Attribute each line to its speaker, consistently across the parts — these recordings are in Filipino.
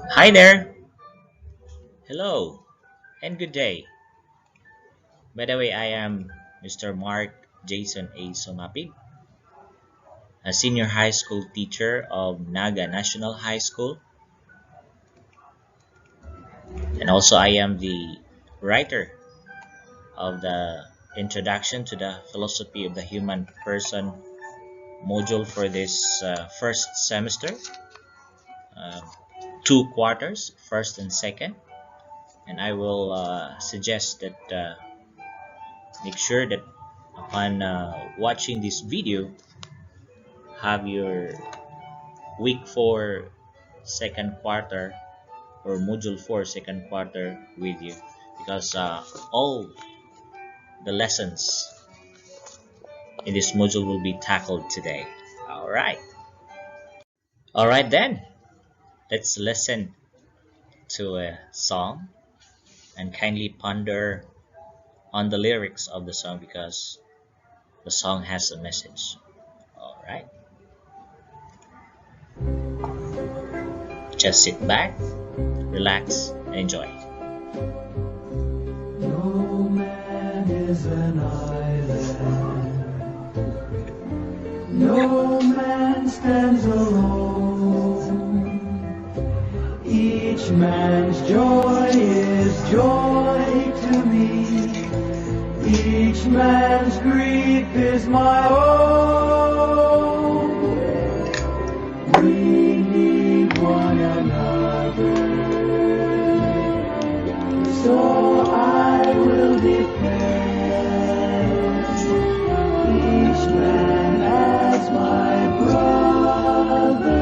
Speaker 1: Hi there. Hello and good day. By the way, I am Mr. Mark Jason A. Sumapig, a senior high school teacher of Naga National High School, and also I am the writer of the Introduction to the Philosophy of the Human Person module for this first semester, uh, two quarters, first and second. And I will suggest that make sure that upon watching this video, have your week 4 second quarter or module 4 second quarter with you, because all the lessons in this module will be tackled today. All right then, let's listen to a song and kindly ponder on the lyrics of the song, because the song has a message. All right, just sit back, relax, and enjoy.
Speaker 2: No man is an island. No man stands alone. Each man's joy is joy to me. Each man's grief is my own. We need one another. So I will defend each man as my brother,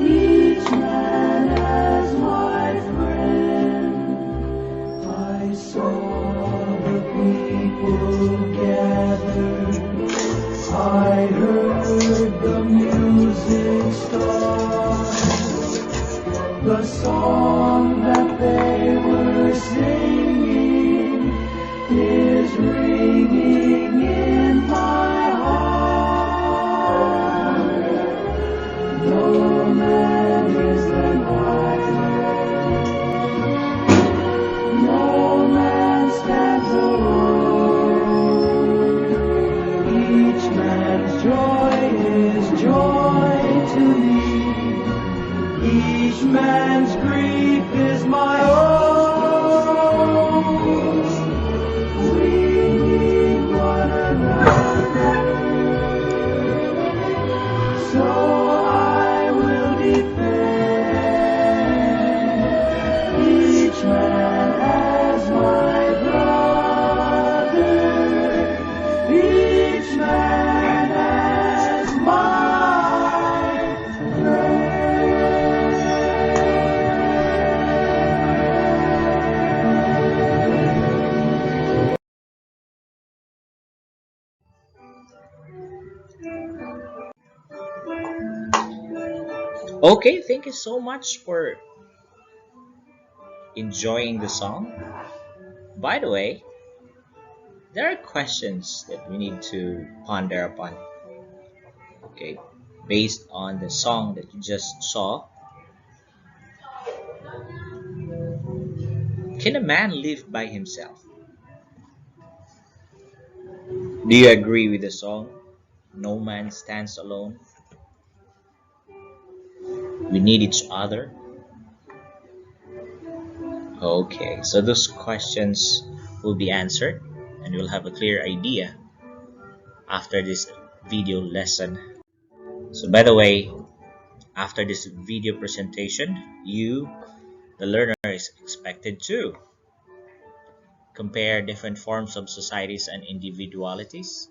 Speaker 2: each man as my friend. I saw the people gathered, I heard the music start. The song that they were singing is ringing in my heart. No man is an island. No man stands alone. Each man's joy is joy to me. Each man's grief is my own. We need one another. So I will defend each man as my brother, each man as my friend.
Speaker 1: Okay, thank you so much for enjoying the song. By the way, there are questions that we need to ponder upon, okay, based on the song that you just saw. Can a man live by himself? Do you agree with the song? No man stands alone. We need each other. Okay, so those questions will be answered, and you'll have a clear idea after this video lesson. So by the way, after this video presentation, you, the learner, is expected to compare different forms of societies and individualities,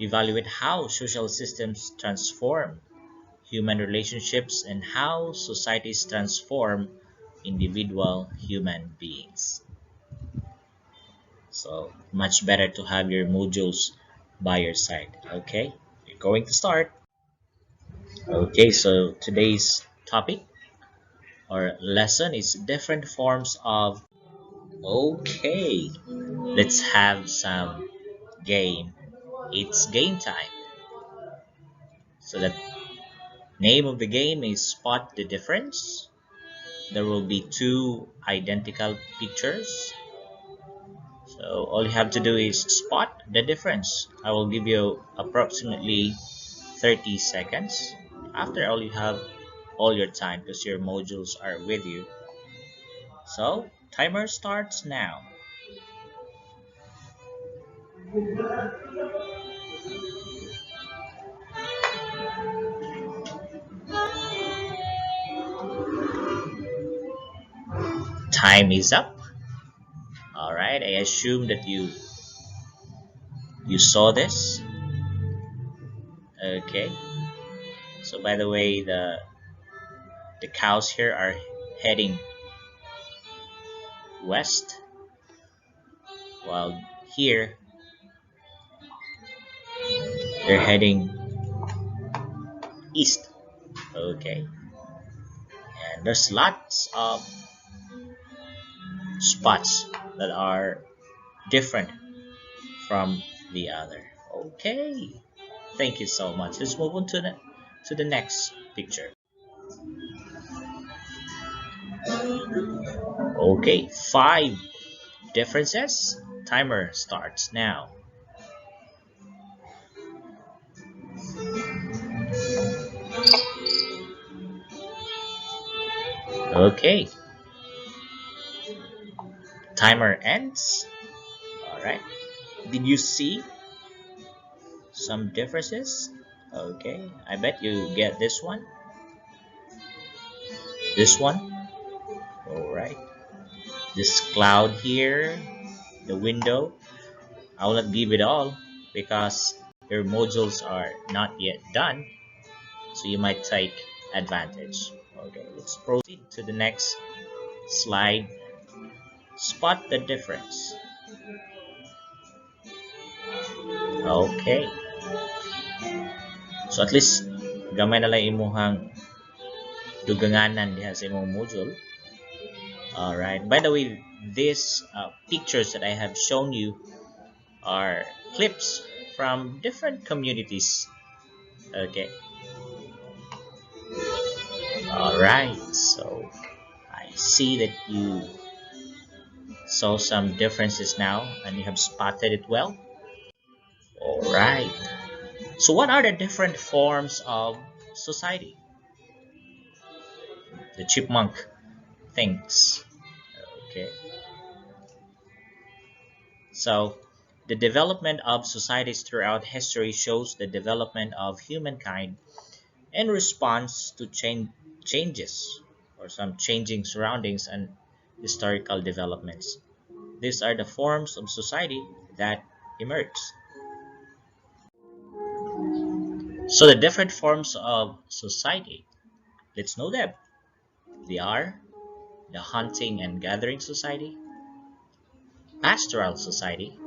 Speaker 1: evaluate how social systems transform human relationships, and how societies transform individual human beings. So much better to have your modules by your side. Okay, we're going to start. Okay, so today's topic or lesson is different forms of. Okay, let's have some game. It's game time. So the name of the game is Spot the Difference. there will be two identical pictures. So all you have to do is spot the difference. I will give you approximately 30 seconds. After all, you have all your time because your modules are with you. So timer starts now. Time is up. All right, I assume that you saw this. Okay. So by the way, the cows here are heading west, while here they're heading east. Okay. And there's lots of spots that are different from the other. Okay. Thank you so much. Let's move on to the next picture. Okay, five differences. Timer starts now. Okay, timer ends. All right. Did you see some differences? Okay, I bet you get this one. This one. All right. This cloud here, the window. I will not give it all because your modules are not yet done, so you might take advantage. Okay, let's proceed to the next slide. Spot the difference. Okay, so at least gamay na lang imuhang duganganan diha sa imong module. All right, by the way, these pictures that I have shown you are clips from different communities. Okay, all right, so I see that you saw some differences now and you have spotted it well. All right, so what are the different forms of society? The chipmunk thinks. Okay, so the development of societies throughout history shows the development of humankind in response to changes or some changing surroundings and historical developments. These are the forms of society that emerge. So the different forms of society, let's know them. They are the hunting and gathering society, pastoral society,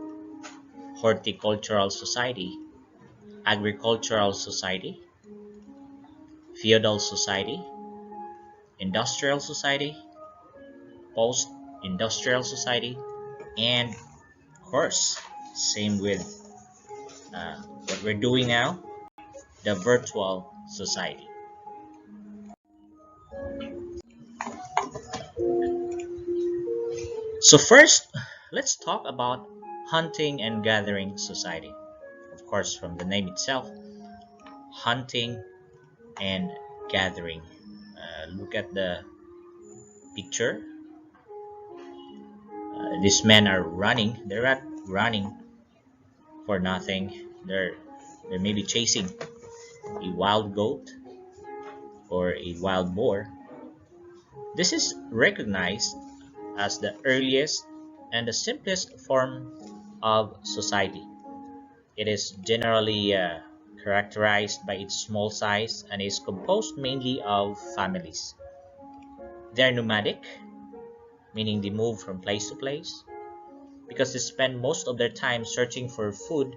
Speaker 1: horticultural society, agricultural society, feudal society, industrial society, post-industrial society, and of course, same with what we're doing now, the virtual society. So first, let's talk about hunting and gathering society. Of course, from the name itself, hunting and gathering. Look at the picture. These men are running. They're not running for nothing. They're maybe chasing a wild goat or a wild boar. This is recognized as the earliest and the simplest form of society. It is generally characterized by its small size and is composed mainly of families. They are nomadic, meaning they move from place to place, because they spend most of their time searching for food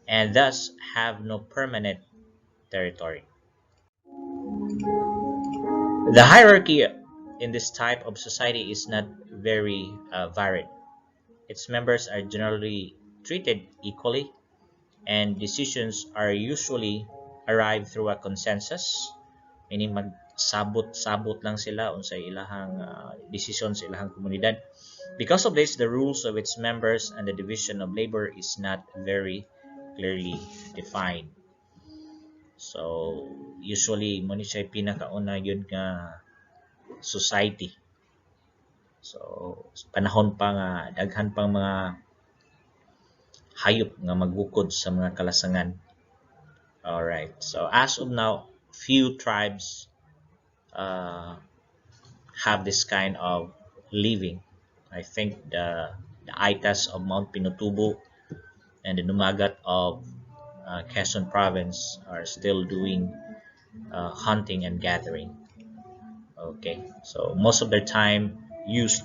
Speaker 1: and thus have no permanent territory. The hierarchy in this type of society is not very varied. Its members are generally treated equally, and decisions are usually arrived through a consensus meaning magsabot-sabot lang sila unsay ilahang desisyon sa ilahang komunidad. Because of this, the rules of its members and the division of labor is not very clearly defined. So usually mo ni siya pinakauna yun nga society. So panahon pa nga daghan pang mga hayop nga magbukod sa mga kalasangan. All right. So as of now, few tribes have this kind of living. I think the Aitas of Mount Pinatubo and the Numagat of Quezon province are still doing hunting and gathering. Okay, so most of their time used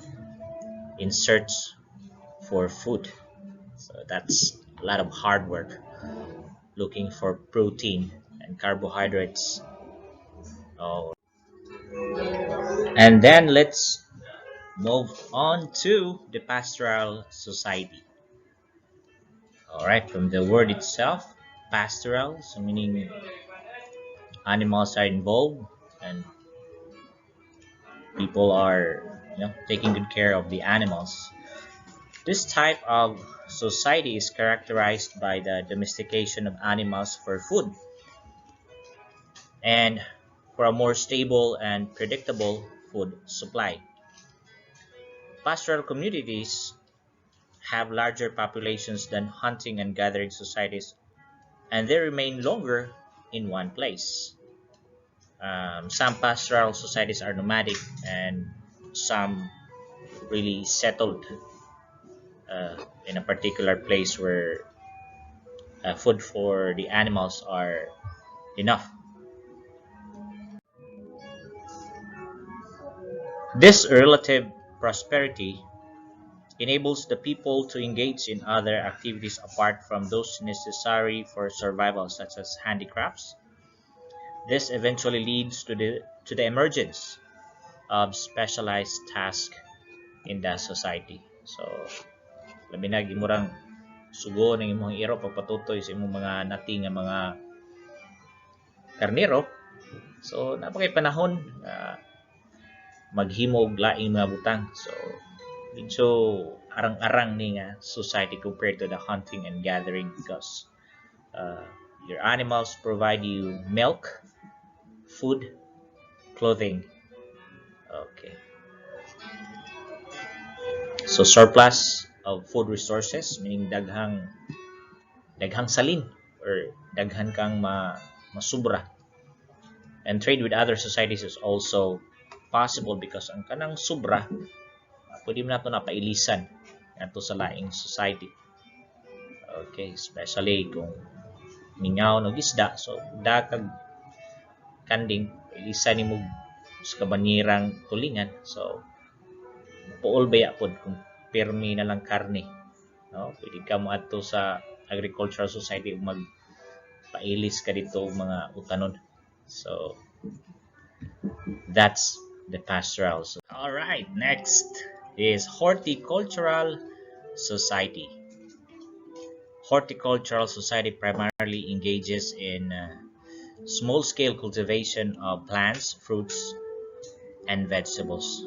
Speaker 1: in search for food. So that's a lot of hard work looking for protein and carbohydrates. Oh, and then let's move on to the pastoral society. All right, from the word itself, pastoral, so meaning animals are involved and people are taking good care of the animals. This type of society is characterized by the domestication of animals for food and for a more stable and predictable food supply. Pastoral communities have larger populations than hunting and gathering societies, and they remain longer in one place. Some pastoral societies are nomadic, and some really settled in a particular place where food for the animals are enough. This relative prosperity enables the people to engage in other activities apart from those necessary for survival, such as handicrafts. This eventually leads to the emergence of specialized tasks in the society. So, labi na gimurang sugo ng imong iro pagpatutoy sa imong mga nati nga mga karnero. So, napakay panahon maghimo og laing mga butang. So, medyo arang-arang ni nga society compared to the hunting and gathering because your animals provide you milk, food, clothing. Okay. So surplus of food resources meaning daghang salin or daghan kang masubra. And trade with other societies is also possible because ang kanang subra pwede mo nato napailisan ato sa laing society. Okay, especially kung mingaw ng isda, so dakag kanding ilisan nimo sa kabanyerang tulingan. So puol baya pod kung permi na lang karne, no? Pwede ka mo adto sa agricultural society ug magpailis ka dito mga utanon. So that's the pastoral. All right, next is horticultural society. Horticultural society primarily engages in small-scale cultivation of plants, fruits, and vegetables.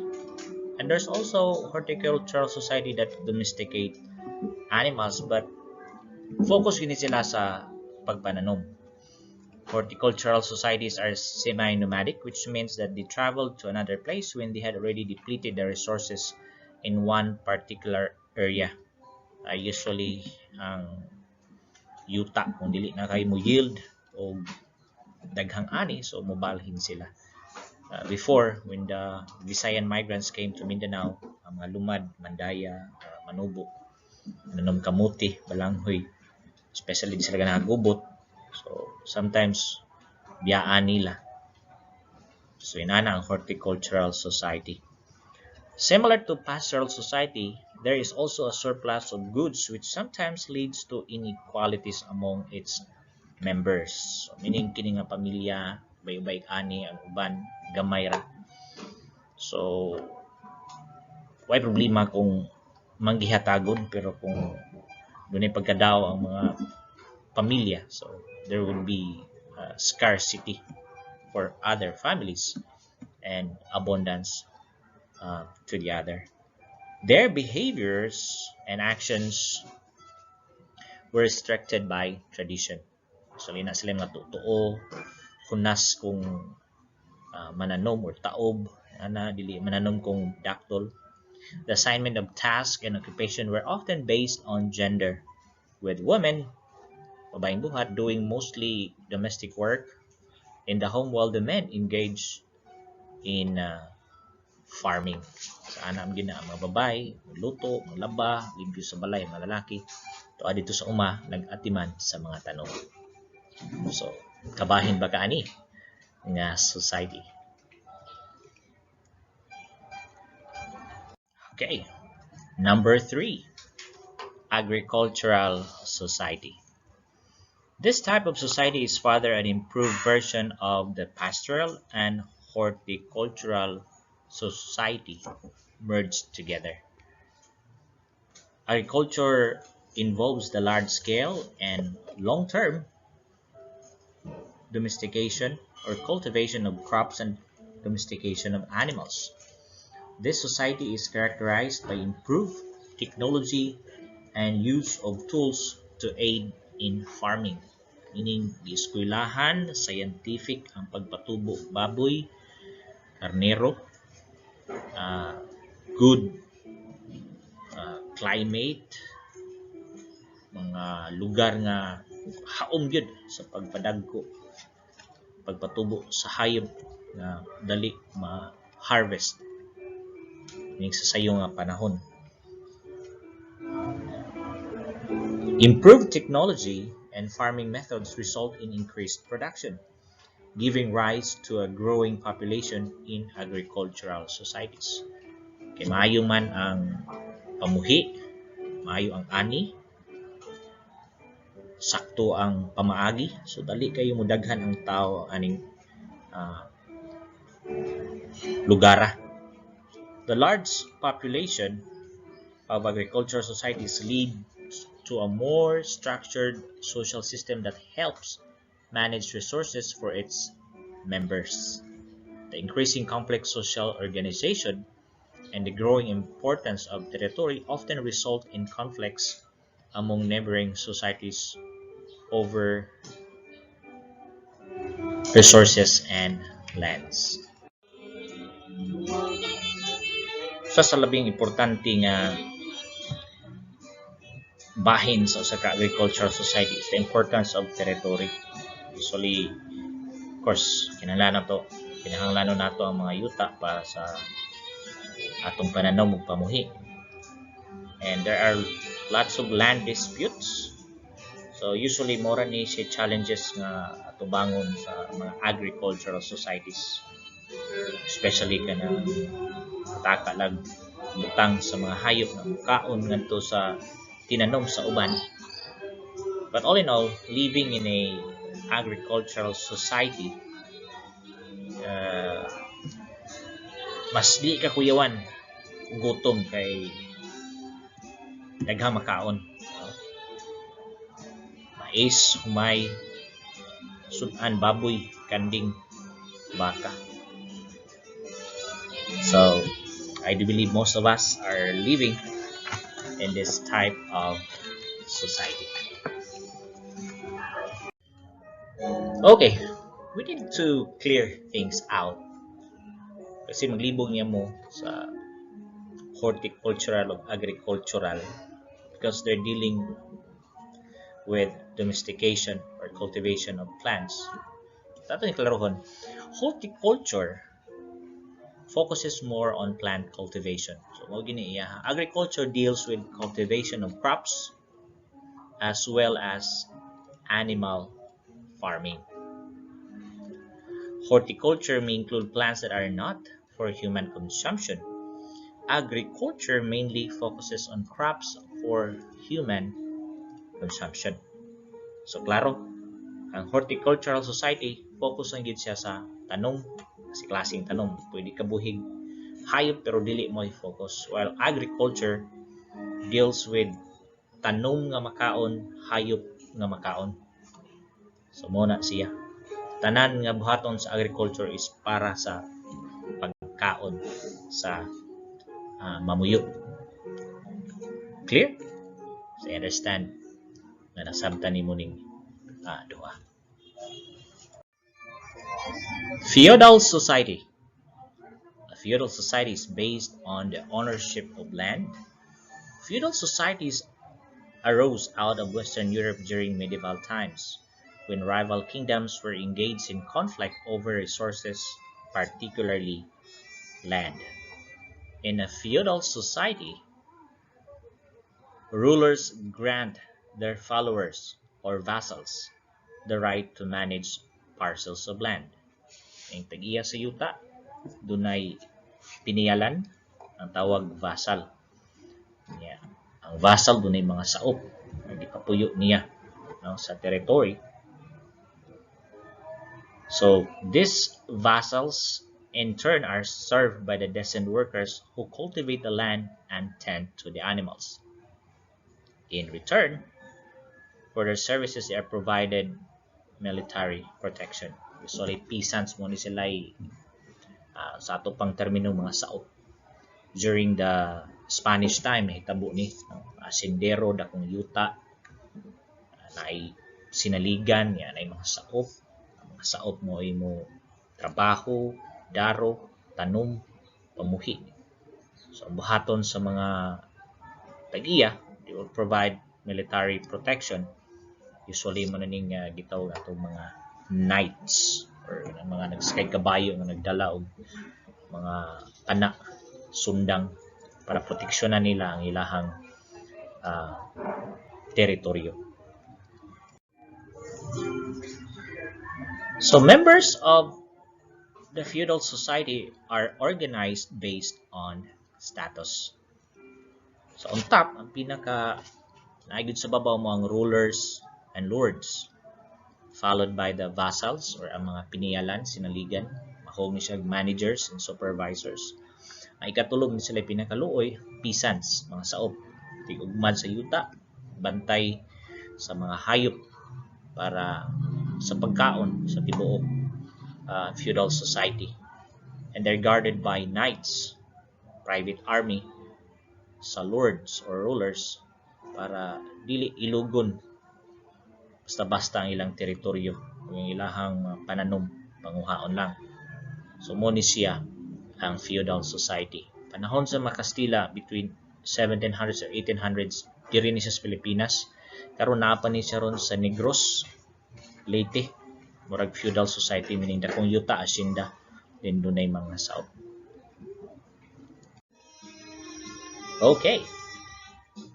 Speaker 1: And there's also horticultural society that domesticate animals but focus gini sila sa pagpananom. Horticultural societies are semi-nomadic, which means that they travel to another place when they had already depleted their resources in one particular area. Usually, ang yuta, kung dili na kayo mo yield o daghang ani, so mobalhin sila. Before, when the Visayan migrants came to Mindanao, ang mga lumad, mandaya, manubo, nanom kamuti, balanghoy, especially di sila nagubot. So, sometimes, biyaan nila. So, inana ang horticultural society. Similar to pastoral society, there is also a surplus of goods which sometimes leads to inequalities among its members. So, meaning, kini nga pamilya, bay-bay ani, ang uban, gamay ra. So, why problema kung manggihatagon pero kung dunay pagkadaw ang mga pamilya, so there would be scarcity. for other families and abundance to the other. Their behaviors and actions were restricted by tradition. So, na sila mga tutuo, hunas kung mananom or taob, dili mananom kung daktol. The assignment of task and occupation were often based on gender, with women, babaeng buhat, doing mostly domestic work in the home while the men engaged in farming. Sa anam gina ang mga babae, luto, maglaba, limpyo sa balay, mga lalaki. Tuwa dito sa uma, nag-atiman sa mga tanong. So, kabahin ba kaani nga society? Okay. Number 3, agricultural society. This type of society is further an improved version of the pastoral and horticultural society merged together. Agriculture involves the large-scale and long-term domestication or cultivation of crops and domestication of animals. This society is characterized by improved technology and use of tools to aid in farming. Meaning, gieskuylahan, scientific ang pagpatubo baboy, karnero, good climate, mga lugar nga haom gyud sa pagpadagko, pagpatubo sa hayop nga dali ma-harvest ning sa sayo nga panahon. Improved technology and farming methods result in increased production, giving rise to a growing population in agricultural societies. Kay maayo man ang pamuhi, maayo ang ani, sakto ang pamaagi, so dali kayo mudaghan ang tao aning lugara. The large population of agricultural societies lead to a more structured social system that helps manage resources for its members. The increasing complex social organization and the growing importance of territory often result in conflicts among neighboring societies over resources and lands. Sa labing importante nga bahin sa usa ka agricultural society is the importance of territory. Usually, of course, kinahanglanon nato ang mga yuta para sa atong pananaw ug pamuhi. And there are lots of land disputes. So usually mora ni si challenges nga atubangon sa mga agricultural societies, especially kana taka lag butang sa mga hayop na mukaon ngadto sa tinanom sa uban. But all in all, living in a agricultural society, mas di ka kuyawan gutom kay daghang makaon. Mais, humay, sudan, baboy, kanding, baka. So, I do believe most of us are living in this type of society. Okay, we need to clear things out. Kasi maglibog niya mo sa horticultural o agricultural because they're dealing with domestication or cultivation of plants. Tato ni klarohon, horticulture focuses more on plant cultivation. So, mo gini iya. Agriculture deals with cultivation of crops as well as animal farming. Horticulture may include plants that are not for human consumption. Agriculture mainly focuses on crops for human consumption. So, klaro, ang horticultural society, focus ang gid siya sa tanom, kasi klaseng tanom. Pwede ka buhig hayop pero dili mo i-focus. While agriculture deals with tanom nga makaon, hayop nga makaon. So, muna siya. tanan nga buhaton sa agriculture is para sa pagkaon sa mamuyok. Clear? So I understand na nasabtan nimo ning duha. Feudal society. A feudal society is based on the ownership of land. Feudal societies arose out of Western Europe during medieval times, when rival kingdoms were engaged in conflict over resources, particularly land. In a feudal society, rulers grant their followers or vassals the right to manage parcels of land. Ang tag-iya sa yuta, dunay piniyalan, ang tawag vassal. Yeah. Ang vassal dunay mga saop, ang ikapuyo niya sa territory. So these vassals in turn are served by the descent workers who cultivate the land and tend to the animals. In return for their services, they are provided military protection. Usually peasants mo ni sila sa ato pang termino mga saop. During the Spanish time, hitabo ni asindero dakong yuta na ay sinaligan, yan ay mga saop. Mga saop mo ay mo trabaho, daro, tanom, pamuhi. So ang buhaton sa mga tag-iya, they will provide military protection. Usually mo na ning gitawag atong mga knights or mga nagsakay kabayo nga nagdala og mga anak sundang para proteksyonan nila ang ilahang teritoryo. So members of the feudal society are organized based on status. So on top, ang pinaka naigid sa babaw mo ang rulers and lords, followed by the vassals or ang mga piniyalan, sinaligan, mahong ni siya managers and supervisors. Ang ikatulog ni sila pinakaluoy, peasants, mga saop, tigugmad sa yuta, bantay sa mga hayop para sa pagkaon sa tibuok feudal society. And they're guarded by knights, private army, sa lords or rulers para dili ilugon basta-basta ang ilang teritoryo o yung ilahang pananom, panguhaon lang. So mo ni siya ang feudal society. Panahon sa mga Kastila between 1700s or 1800s, diri ni siya sa Pilipinas. Karon napa ni siya ron sa Negros, Leyte, murag feudal society, meaning dakong yuta asinda din dunay mga saop. Okay.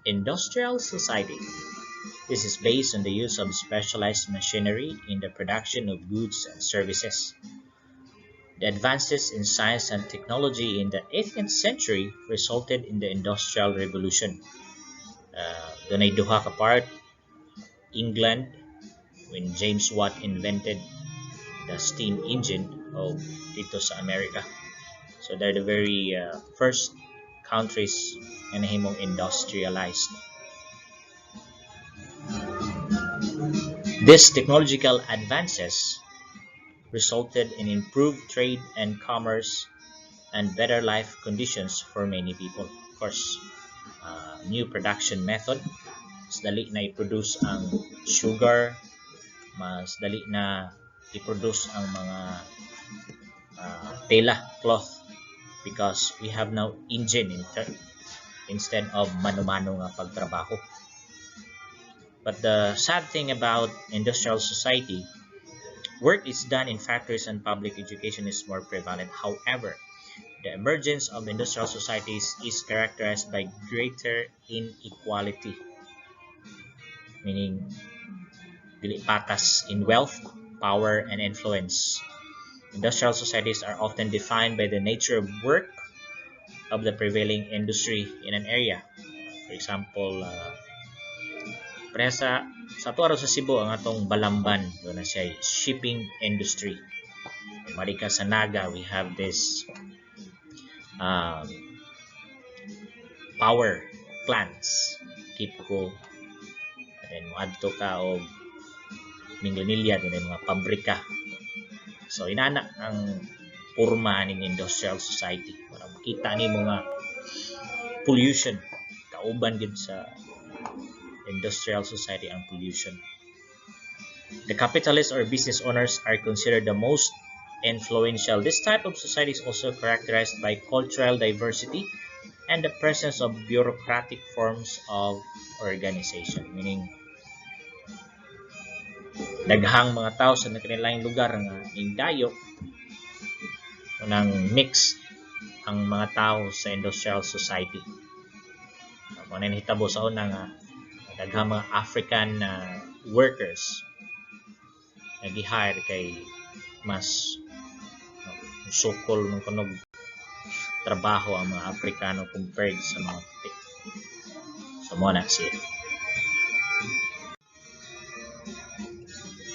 Speaker 1: Industrial society. This is based on the use of specialized machinery in the production of goods and services. The advances in science and technology in the 18th century resulted in the Industrial Revolution. Dunay duha ka part, England, when James Watt invented the steam engine, o dito sa America. So they're the very first countries na nahimong industrialized. These technological advances resulted in improved trade and commerce and better life conditions for many people. Of course, new production method, mas dali na i-produce ang sugar, mas dali na i-produce ang mga tela, cloth, because we have now engine instead of mano-mano nga pagtrabaho. But the sad thing about industrial society, work is done in factories and public education is more prevalent. However, the emergence of industrial societies is characterized by greater inequality, meaning dili patas in wealth, power, and influence. Industrial societies are often defined by the nature of work of the prevailing industry in an area. For example, sa tuwaro sa Cebu, ang atong Balamban, doon na siya shipping industry. Marika sa Naga, we have this power plants, Kipko, and then moadto ka o Minglanilla, din ay mga pabrika So inana ang porma ning industrial society. Para makita nimo nga pollution kauban gid sa industrial society ang pollution. The capitalists or business owners are considered the most influential. This type of society is also characterized by cultural diversity and the presence of bureaucratic forms of organization. Meaning, daghang mga tao sa nakanilang lugar nga ningdayo nang mix ang mga tao sa industrial society. Mo na hitabo sa una nga daghang mga African workers nag-hire kay mas sukol ng kunog trabaho ang mga Afrikano compared sa mga puti. So mo na siya.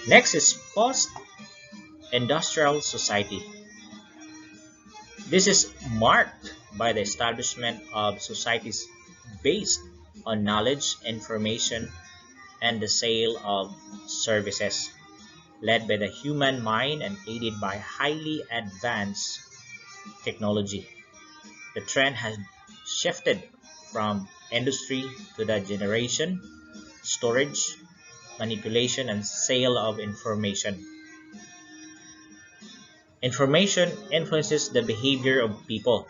Speaker 1: Next is post-industrial society. This is marked by the establishment of societies based on knowledge, information, and the sale of services, led by the human mind and aided by highly advanced technology. The trend has shifted from industry to the generation, storage, manipulation, and sale of information. Information influences the behavior of people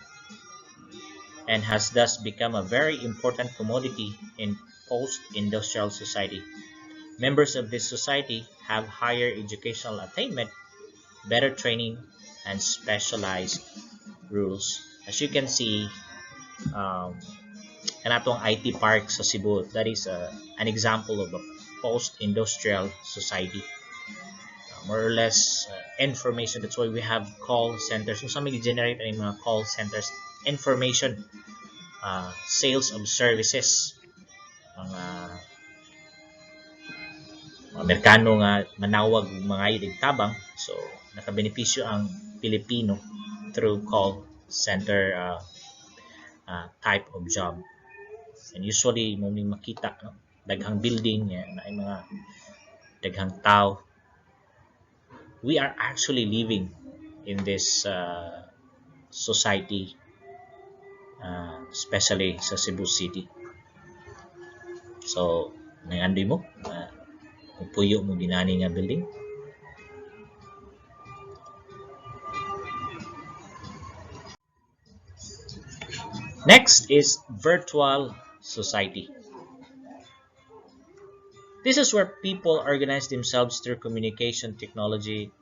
Speaker 1: and has thus become a very important commodity in post-industrial society. Members of this society have higher educational attainment, better training, and specialized rules. As you can see, kanatong IT park sa Cebu, that is an example of a post-industrial society. More or less information. That's why we have call centers. Kung saan mag-generate ang mga call centers, information, sales of services, mga Amerikano nga manawag mga iligtabang. So nakabenepisyo ang Pilipino through call center type of job. And usually mo makita no? Daghang building na mga daghang tao. We are actually living in this society, especially sa Cebu City. So nangandoy mo puyo mo dinani nga building. Next is virtual society. This is where people organize themselves through communication technology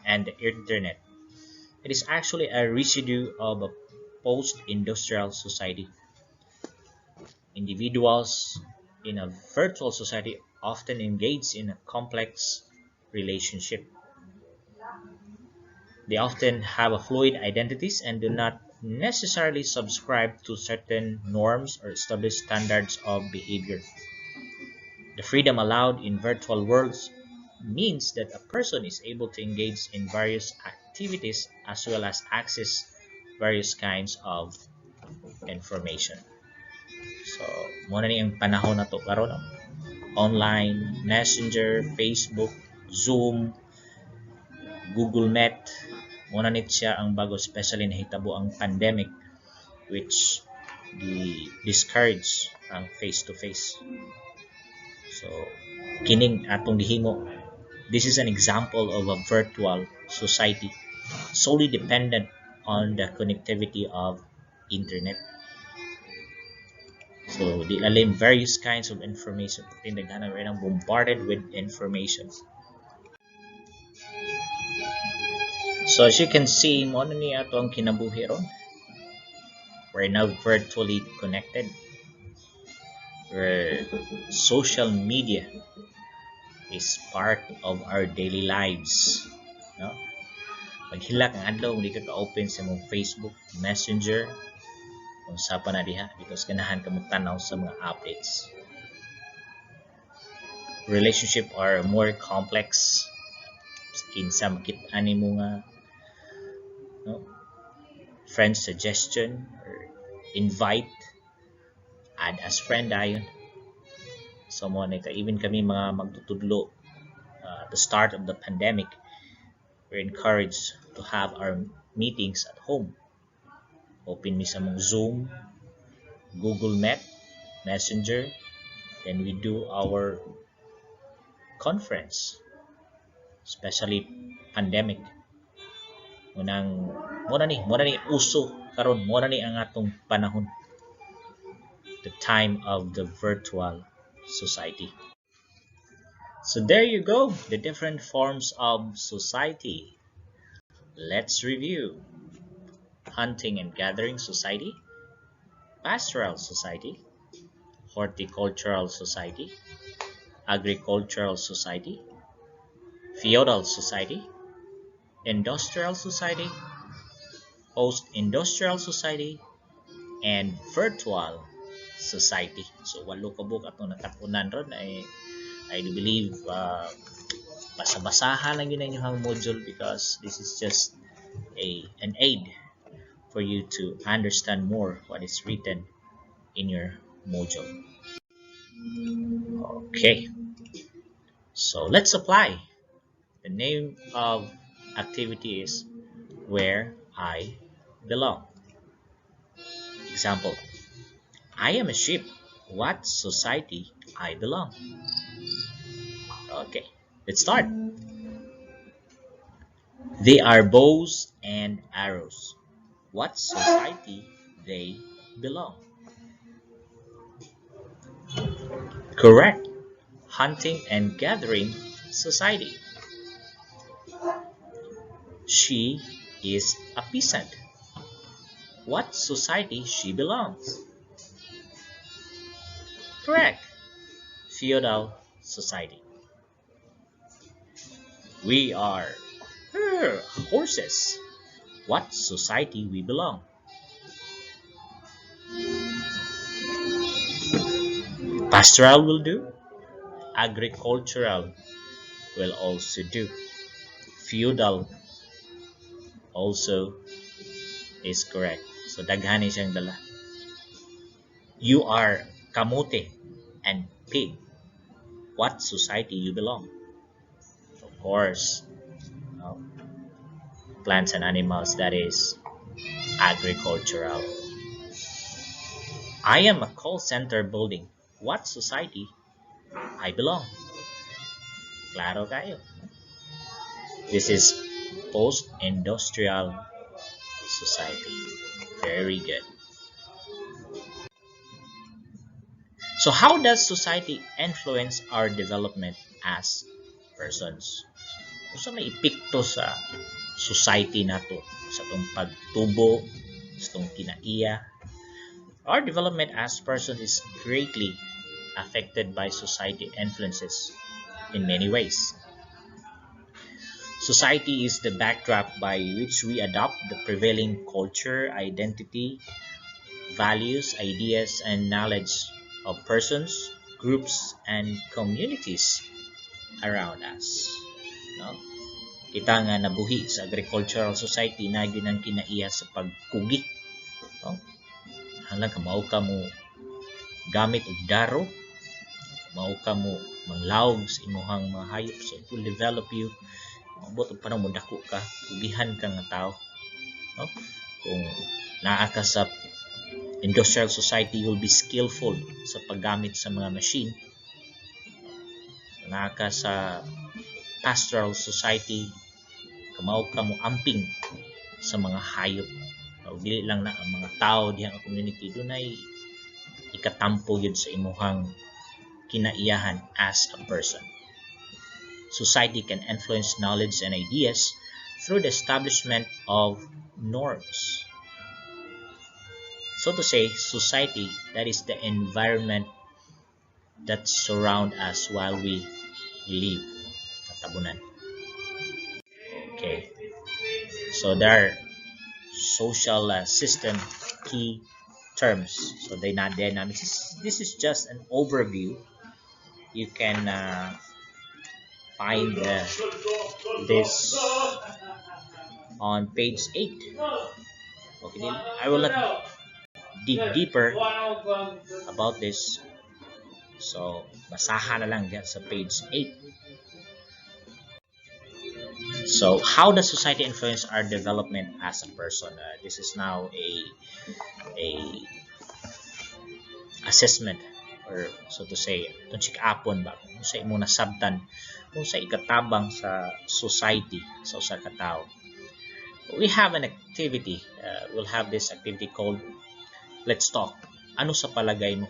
Speaker 1: and the internet. It is actually a residue of a post-industrial society. Individuals in a virtual society often engage in a complex relationship. They often have a fluid identities and do not necessarily subscribe to certain norms or established standards of behavior. The freedom allowed in virtual worlds means that a person is able to engage in various activities as well as access various kinds of information. So, muna ni ang panahon na to karon online, Messenger, Facebook, Zoom, Google Meet, muna nit siya ang bago, especially nahitabo ang pandemic which discourage ang face-to-face. So, kining atong gihimo, this is an example of a virtual society solely dependent on the connectivity of internet. So, di lalim various kinds of information. Tinaghanan right now bombarded with information. So, as you can see, mo na ni ato ang kinabuhi ron. We're now virtually connected. Where social media is part of our daily lives. No? Paghilak ang adlaw, hindi ka ka-open sa mong Facebook, Messenger, kung sa pa na diha, because ganahan ka magtanaw sa mga updates. Relationship are more complex. Kinsa makita ni mo nga no? Friend suggestion or invite, add as friend ayon. So mo na even kami mga magtutudlo at the start of the pandemic, we're encouraged to have our meetings at home. Open mi sa mong Zoom, Google Meet, Messenger, then we do our conference, especially pandemic. Muna ni uso karon, muna ni ang atong panahon, the time of the virtual society. So there you go, the different forms of society. Let's review: hunting and gathering society, pastoral society, horticultural society, agricultural society, feudal society, industrial society, post-industrial society, and virtual society. So walo ka book atong natapunan ron. I do believe basa-basahan lang yun ang inyong module, because this is just an aid for you to understand more what is written in your module. Okay, so let's apply. The name of activity is Where I Belong. Example: I am a sheep. What society I belong? Okay, let's start. They are bows and arrows. What society they belong? Correct. Hunting and gathering society. She is a peasant. What society she belongs? Correct. Feudal society. We are horses. What society we belong? Pastoral will do. Agricultural will also do. Feudal also is correct. So daghani siyang dala. You are kamote and pig. What society you belong? Of course, plants and animals, that is agricultural. I am a call center building. What society I belong? Claro kayo. This is post-industrial society. Very good. So how does society influence our development as persons? Usa may epekto sa society nato sa tong pagtubo, sa tong kinaiya. Our development as persons is greatly affected by society influences in many ways. Society is the backdrop by which we adopt the prevailing culture, identity, values, ideas, and knowledge of persons, groups, and communities around us. No? Kita nga nabuhi sa agricultural society na yun ang kinaiya sa pagkugi. No? Halang ka mao ka mo gamit og daro, mao ka mo manglawog sa imuhang mga hayop, so it will develop you. Maabot og panahon mo dako ka, kugihan ka nga tao. No? Kung naa ka sa industrial society, you'll be skillful sa paggamit sa mga machine. Naa ka sa pastoral society, kamaw ka mo amping sa mga hayop. O dili lang na ang mga tao dihang community, dunay ikatampo yun sa imuhang kinaiyahan as a person. Society can influence knowledge and ideas through the establishment of norms. So to say, society, that is the environment that surround us while we live. Tabunan. Okay. So there are social system key terms. So dynamics. This is just an overview. You can find this on page 8. Okay, I will not dig deeper about this. So basahan na lang dyan sa page 8. So how does society influence our development as a person? This is now a assessment, or so to say, itong check-upon ba kung sa imong nasabtan kung sa ikatabang sa society sa usa ka tawo. We have an activity. We'll have this activity called Let's Talk. Ano sa palagay mo?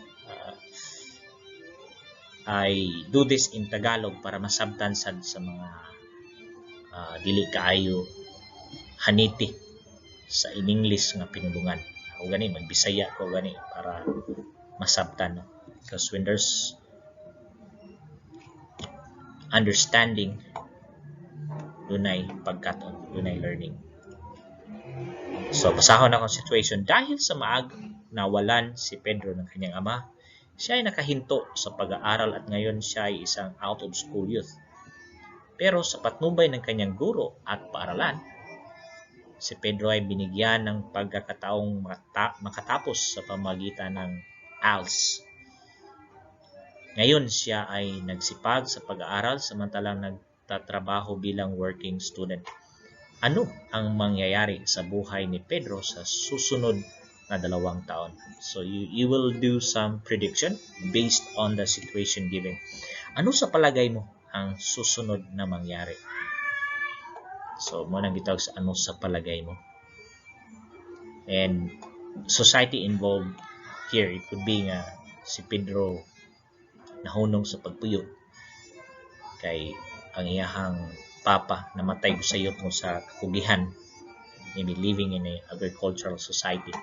Speaker 1: I do this in Tagalog para masabtan sad sa mga dili kaayo haniti sa in English nga pinulungan. Ako gani magbisaya ko gani para masabtan, no? Because when there's understanding, dunay pagkaton, dunay learning. So basahon na akong situation. Dahil sa nawalan si Pedro ng kanyang ama, siya ay nakahinto sa pag-aaral at ngayon siya ay isang out-of-school youth. Pero sa patnubay ng kanyang guro at paaralan, si Pedro ay binigyan ng pagkakataong makatapos sa pamagitan ng ALS. Ngayon siya ay nagsipag sa pag-aaral samantalang nagtatrabaho bilang working student. Ano ang mangyayari sa buhay ni Pedro sa susunod na 2 taon? So you will do some prediction based on the situation given. Ano sa palagay mo ang susunod na mangyari? So mo nang gitawag sa ano sa palagay mo. And society involved here, it could be nga si Pedro nahunong sa pagpuyo kay ang iyahang papa namatay usayot mo sa kakugihan, maybe living in a agricultural society.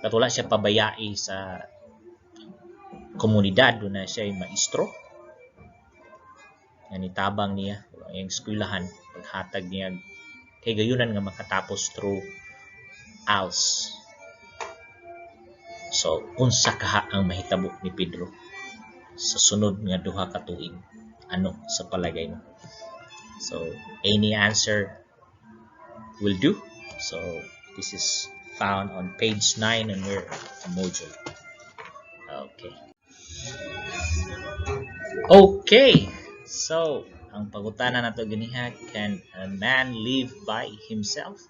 Speaker 1: At wala siya pabayai sa komunidad doon na siya ay maestro. Nga nitabang niya ang eskwelahan, paghatag niya kay gayunan nga makatapos through ALS. So, unsa kaha ang mahitabo ni Pedro sa sunod nga 2 ka tuig? Ano sa palagay mo? So, any answer will do. So, this is found on page 9 in your module. Okay. Okay. So, ang pangutana nato ganiha, can a man live by himself?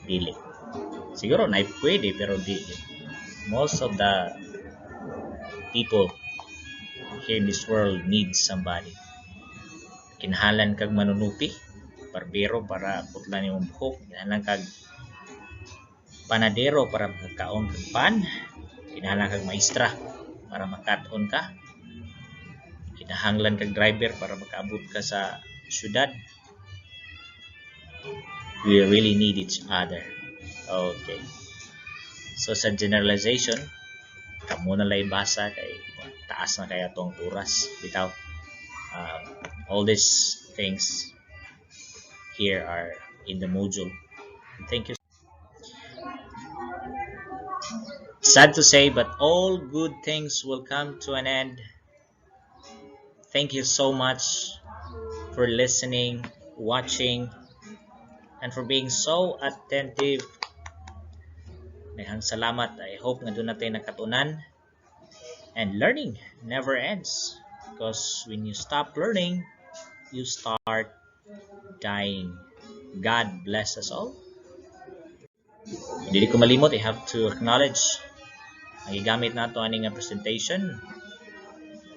Speaker 1: Dili. Siguro na pwede pero dili. Most of the people here in this world need somebody. Kinahanglan kag manunupi, barbero para putlan imong buhok, kinahanglan kag panadero para makakaon kag pan, kinahanglan kag maestra para makaton ka, kinahanglan kag driver para makaabot ka sa syudad. We really need each other. Okay. So sa generalization, kamo na lay basa kay taas na kaya tong oras bitaw. All these things here are in the module. Thank you. Sad to say, but all good things will come to an end. Thank you so much for listening, watching, and for being so attentive. Daghang salamat. I hope nga doon natin nakatunan. And learning never ends, because when you stop learning, you start dying. God bless us all. Hindi ko malimot, I have to acknowledge ang gigamit nato ani nga presentation,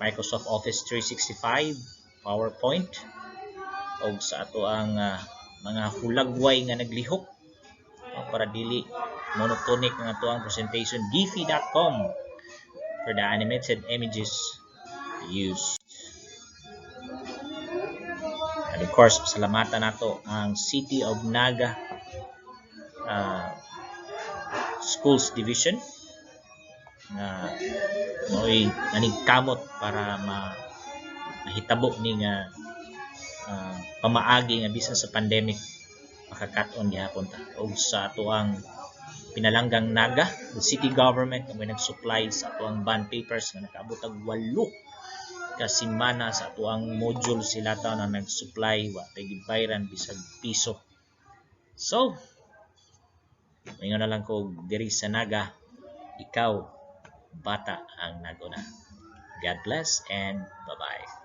Speaker 1: Microsoft Office 365, PowerPoint, o sa ato ang mga hulagway nga naglihok para dili monotonic nga ato ang presentation, giphy.com for the animated images used. And of course, salamatan nato ang City of Naga Schools Division na mo'y nanigkamot para mahitabo ni nga pamaagi nga bisan sa pandemic makakaton gihapon ta. O sa ato ang pinalanggang Naga, the city government nga may nag-supply sa ato ang bond papers nga nakaabot og 8 ka semana sa ato ang module, sila taw na nag-supply, wa tay gibayran bisag piso. So, ngayon na lang ko diri sa Naga, ikaw bata ang naguna. God bless and bye-bye.